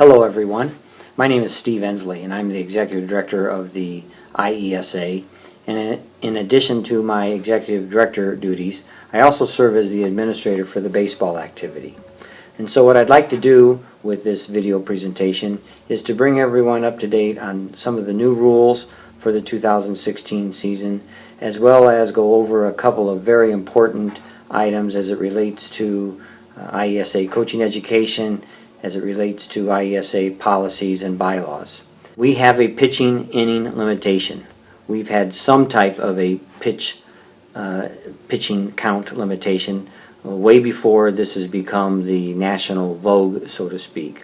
Hello everyone, my name is Steve Ensley and I'm the Executive Director of the IESA, and in addition to my Executive Director duties, I also serve as the Administrator for the baseball activity. And so what I'd like to do with this video presentation is to bring everyone up to date on some of the new rules for the 2016 season, as well as go over a couple of very important items as it relates to IESA coaching education, as it relates to IESA policies and bylaws. We have a pitching inning limitation. We've had some type of a pitching count limitation way before this has become the national vogue, so to speak.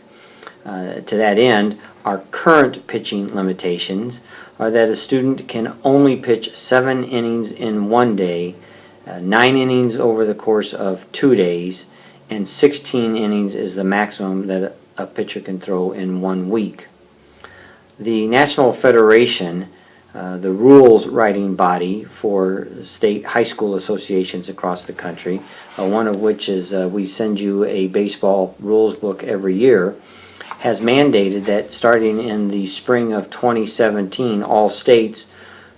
To that end, our current pitching limitations are that a student can only pitch 7 innings in one day, 9 innings over the course of 2 days, and 16 innings is the maximum that a pitcher can throw in 1 week. The National Federation, the rules writing body for state high school associations across the country, one of which is we send you a baseball rules book every year, has mandated that starting in the spring of 2017, all states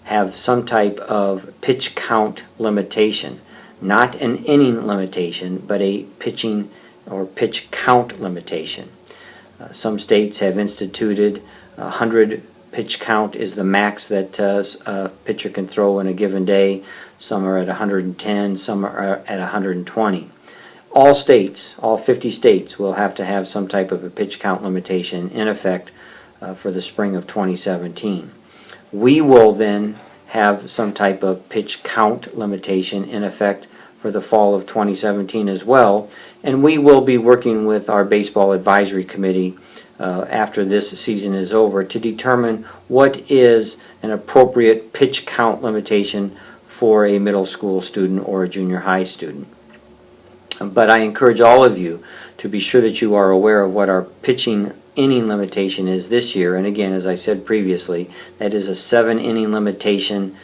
have some type of pitch count limitation. Not an inning limitation, but a pitching or pitch count limitation. Some states have instituted 100 pitch count is the max that a pitcher can throw in a given day. Some are at 110, some are at 120. All states, all 50 states, will have to have some type of a pitch count limitation in effect for the spring of 2017. We will then have some type of pitch count limitation in effect for the fall of 2017 as well, and we will be working with our baseball advisory committee after this season is over to determine what is an appropriate pitch count limitation for a middle school student or a junior high student. But I encourage all of you to be sure that you are aware of what our pitching inning limitation is this year, and again, as I said previously, that is a 7 inning limitation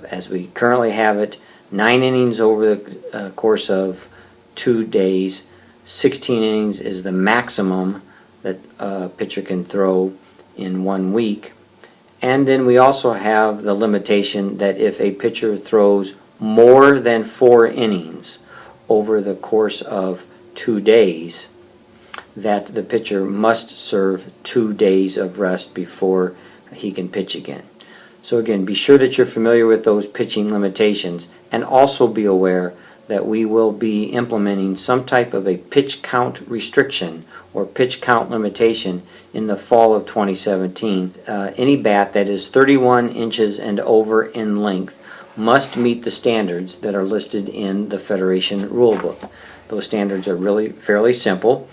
as we currently have it. 9 innings over the course of 2 days. 16 innings is the maximum that a pitcher can throw in 1 week. And then we also have the limitation that if a pitcher throws more than 4 innings over the course of 2 days, that the pitcher must serve 2 days of rest before he can pitch again. So again, be sure that you're familiar with those pitching limitations, and also be aware that we will be implementing some type of a pitch count restriction or pitch count limitation in the fall of 2017. Any bat that is 31 inches and over in length must meet the standards that are listed in the Federation rule book. Those standards are really fairly simple.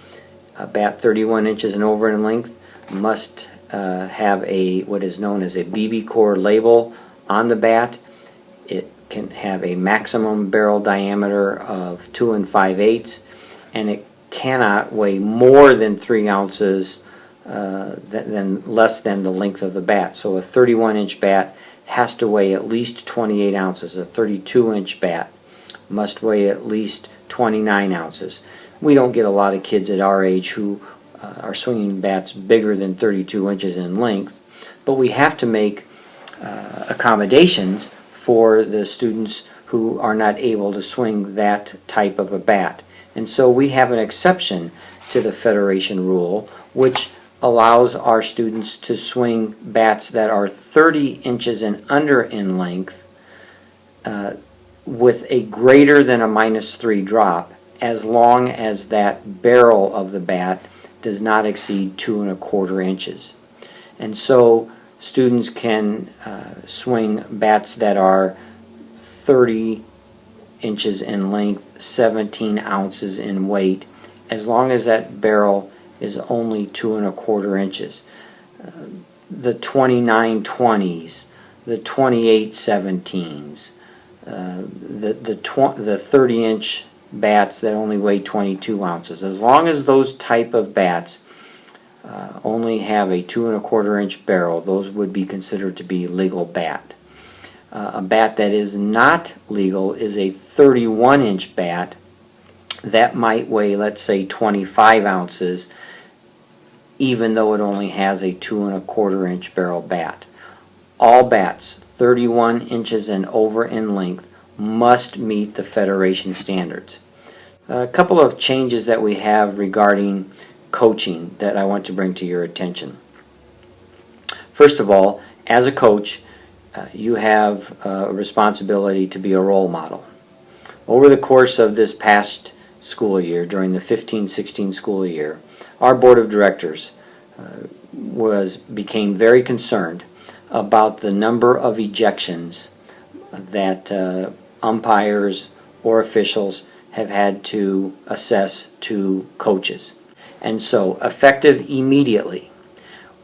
A bat 31 inches and over in length must have what is known as a BB core label on the bat. It can have a maximum barrel diameter of 2 5/8, and it cannot weigh more than 3 ounces, less than the length of the bat. So a 31-inch bat has to weigh at least 28 ounces. A 32-inch bat must weigh at least 29 ounces. We don't get a lot of kids at our age who are swinging bats bigger than 32 inches in length, but we have to make accommodations for the students who are not able to swing that type of a bat. And so we have an exception to the Federation rule, which allows our students to swing bats that are 30 inches and under in length with a greater than a -3 drop, as long as that barrel of the bat does not exceed 2 1/4 inches. And so students can swing bats that are 30 inches in length, 17 ounces in weight, as long as that barrel is only 2 1/4 inches. The 29-20s, the 28-17s, the 30-inch bats that only weigh 22 ounces. As long as those type of bats only have a 2 1/4 inch barrel, those would be considered to be legal bat. A bat that is not legal is a 31-inch bat that might weigh, let's say, 25 ounces, even though it only has a 2¼ inch barrel bat. All bats 31 inches and over in length must meet the Federation standards. A couple of changes that we have regarding coaching that I want to bring to your attention. First of all, as a coach, you have a responsibility to be a role model. Over the course of this past school year, during the 15-16 school year, our board of directors became very concerned about the number of ejections that umpires or officials have had to assess to coaches. And so, effective immediately,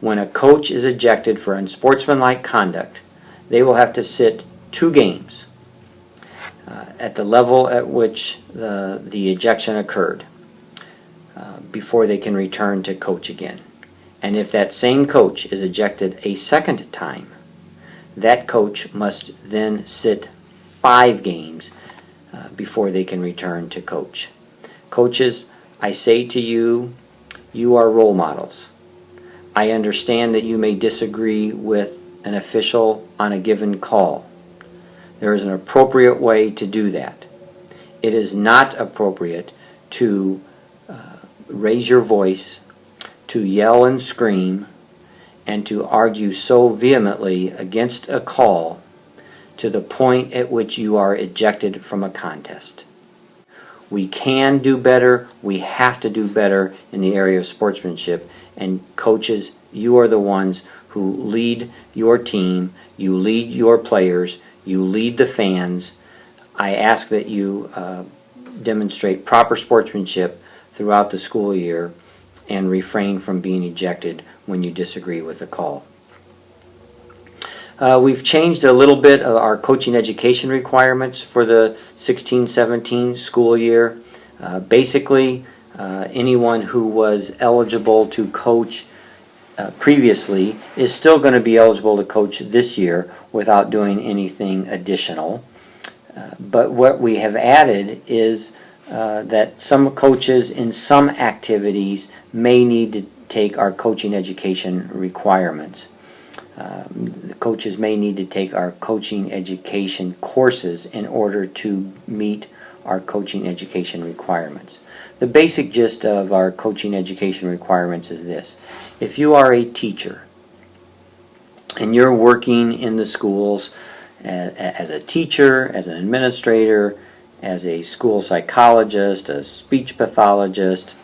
when a coach is ejected for unsportsmanlike conduct, they will have to sit 2 games at the level at which the ejection occurred before they can return to coach again. And if that same coach is ejected a second time, that coach must then sit 5 games before they can return to coach. Coaches, I say to you, you are role models. I understand that you may disagree with an official on a given call. There is an appropriate way to do that. It is not appropriate to raise your voice, to yell and scream, and to argue so vehemently against a call to the point at which you are ejected from a contest. We can do better. We have to do better in the area of sportsmanship. And coaches, you are the ones who lead your team, you lead your players, you lead the fans. I ask that you demonstrate proper sportsmanship throughout the school year and refrain from being ejected when you disagree with a call. We've changed a little bit of our coaching education requirements for the 16-17 school year. Basically, anyone who was eligible to coach previously is still going to be eligible to coach this year without doing anything additional. But what we have added is that some coaches in some activities may need to take our coaching education requirements. The coaches may need to take our coaching education courses in order to meet our coaching education requirements. The basic gist of our coaching education requirements is this. If you are a teacher and you're working in the schools as a teacher, as an administrator, as a school psychologist, a speech pathologist,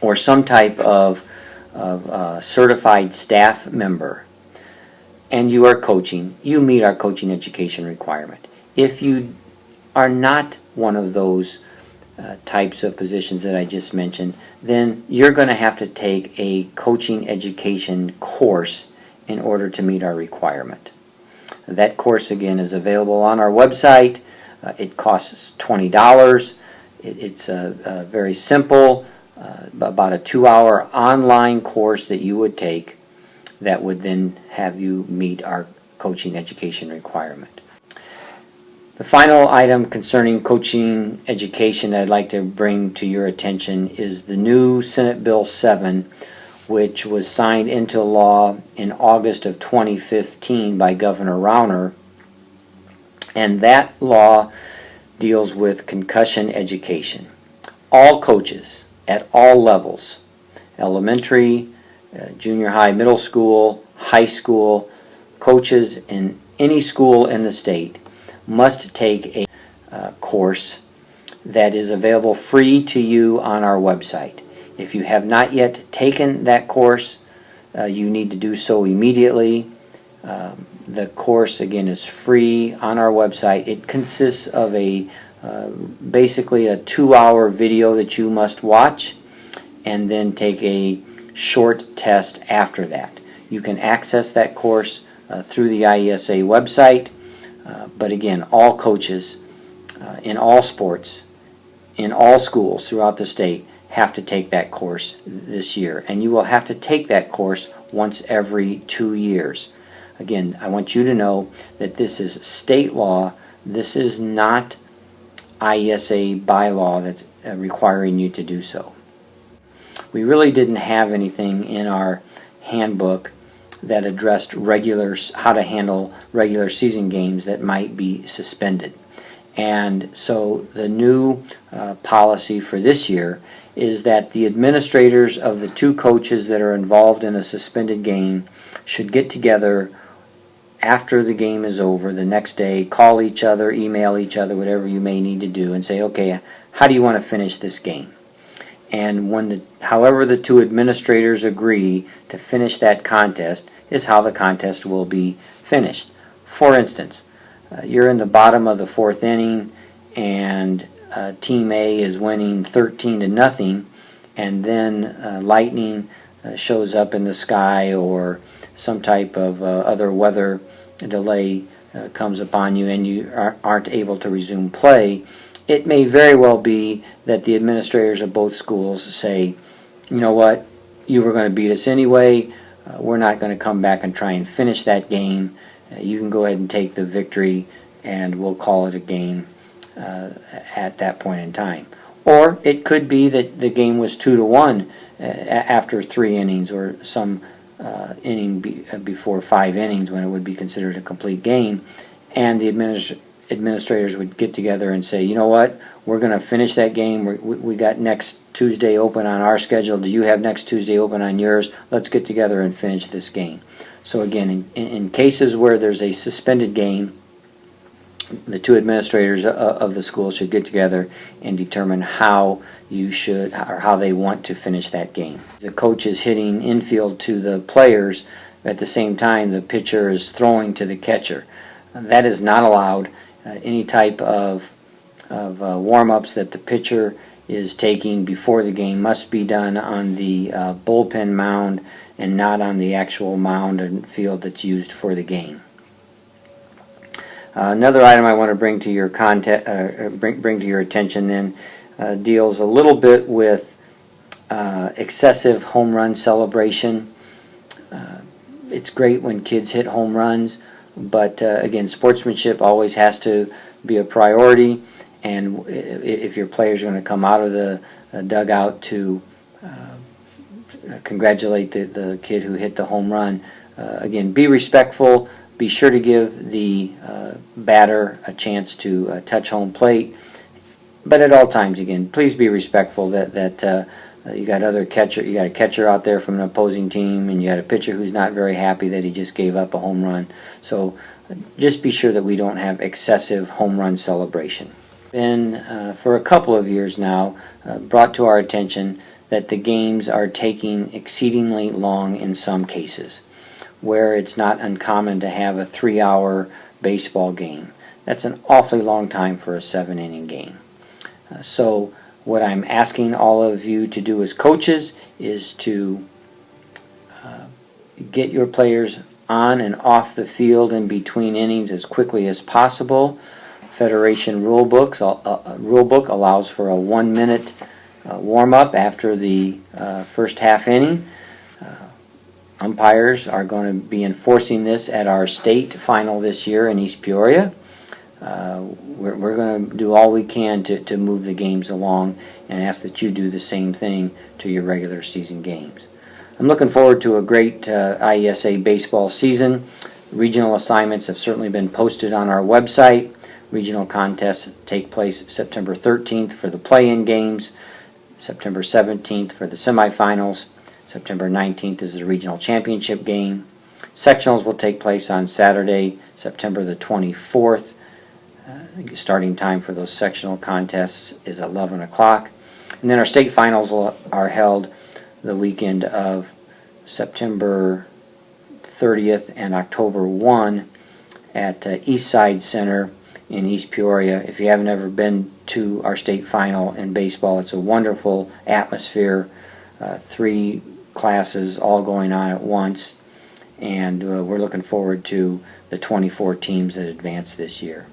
or some type of certified staff member, and you are coaching, you meet our coaching education requirement. If you are not one of those types of positions that I just mentioned, then you're going to have to take a coaching education course in order to meet our requirement. That course, again, is available on our website. It costs $20. It's a very simple, about a 2-hour online course that you would take that would then have you meet our coaching education requirement. The final item concerning coaching education that I'd like to bring to your attention is the new Senate Bill 7, which was signed into law in August of 2015 by Governor Rauner. And that law deals with concussion education. All coaches at all levels, elementary, junior high, middle school, high school, coaches in any school in the state must take a course that is available free to you on our website. If you have not yet taken that course, you need to do so immediately. The course, again, is free on our website. It consists of basically a 2-hour video that you must watch and then take a short test after that. You can access that course through the IESA website, but again, all coaches in all sports, in all schools throughout the state have to take that course this year. And you will have to take that course once every 2 years. Again, I want you to know that this is state law. This is not IESA bylaw that's requiring you to do so. we really didn't have anything in our handbook that addressed how to handle regular season games that might be suspended. And so the new policy for this year is that the administrators of the two coaches that are involved in a suspended game should get together after the game is over the next day, call each other, email each other, whatever you may need to do, and say, okay, how do you want to finish this game? And however the two administrators agree to finish that contest is how the contest will be finished. For instance, you're in the bottom of the fourth inning and Team A is winning 13-0, and then lightning shows up in the sky or some type of other weather delay comes upon you and you aren't able to resume play. It may very well be that the administrators of both schools say, you know what, you were going to beat us anyway, we're not going to come back and try and finish that game. You can go ahead and take the victory and we'll call it a game at that point in time. Or it could be that the game was 2-1 after 3 innings or some inning before 5 innings when it would be considered a complete game, and the administrators would get together and say, you know what, we're going to finish that game. We got next Tuesday open on our schedule. Do you have next Tuesday open on yours? Let's get together and finish this game. So again, in cases where there's a suspended game, the two administrators of the school should get together and determine how they want to finish that game. The coach is hitting infield to the players. At the same time, the pitcher is throwing to the catcher. That is not allowed. Any type of warm-ups that the pitcher is taking before the game must be done on the bullpen mound and not on the actual mound and field that's used for the game. Another item I want to bring to your bring to your attention then deals a little bit with excessive home run celebration. It's great when kids hit home runs, but again, sportsmanship always has to be a priority. And if your players are going to come out of the dugout to congratulate the kid who hit the home run, again, be respectful. Be sure to give the batter a chance to touch home plate. But at all times, again, please be respectful that you got a catcher out there from an opposing team, and you got a pitcher who's not very happy that he just gave up a home run. So just be sure that we don't have excessive home run celebration. Been for a couple of years now brought to our attention that the games are taking exceedingly long in some cases, where it's not uncommon to have a 3-hour baseball game. That's an awfully long time for a 7-inning game. So what I'm asking all of you to do as coaches is to get your players on and off the field in between innings as quickly as possible. Federation rulebook allows for a 1-minute warm-up after the first half inning. Umpires are going to be enforcing this at our state final this year in East Peoria. We're going to do all we can to move the games along and ask that you do the same thing to your regular season games. I'm looking forward to a great IESA baseball season. Regional assignments have certainly been posted on our website. Regional contests take place September 13th for the play-in games, September 17th for the semifinals, September 19th is the regional championship game. Sectionals will take place on Saturday, September the 24th. Starting time for those sectional contests is 11 o'clock. And then our state finals are held the weekend of September 30th and October 1 at East Side Center in East Peoria. If you haven't ever been to our state final in baseball, it's a wonderful atmosphere. 3 classes all going on at once, and we're looking forward to the 24 teams that advance this year.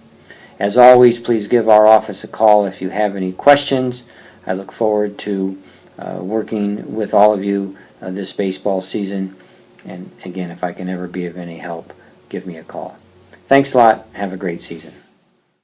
As always, please give our office a call if you have any questions. I look forward to working with all of you this baseball season, and again, if I can ever be of any help, give me a call. Thanks a lot. Have a great season.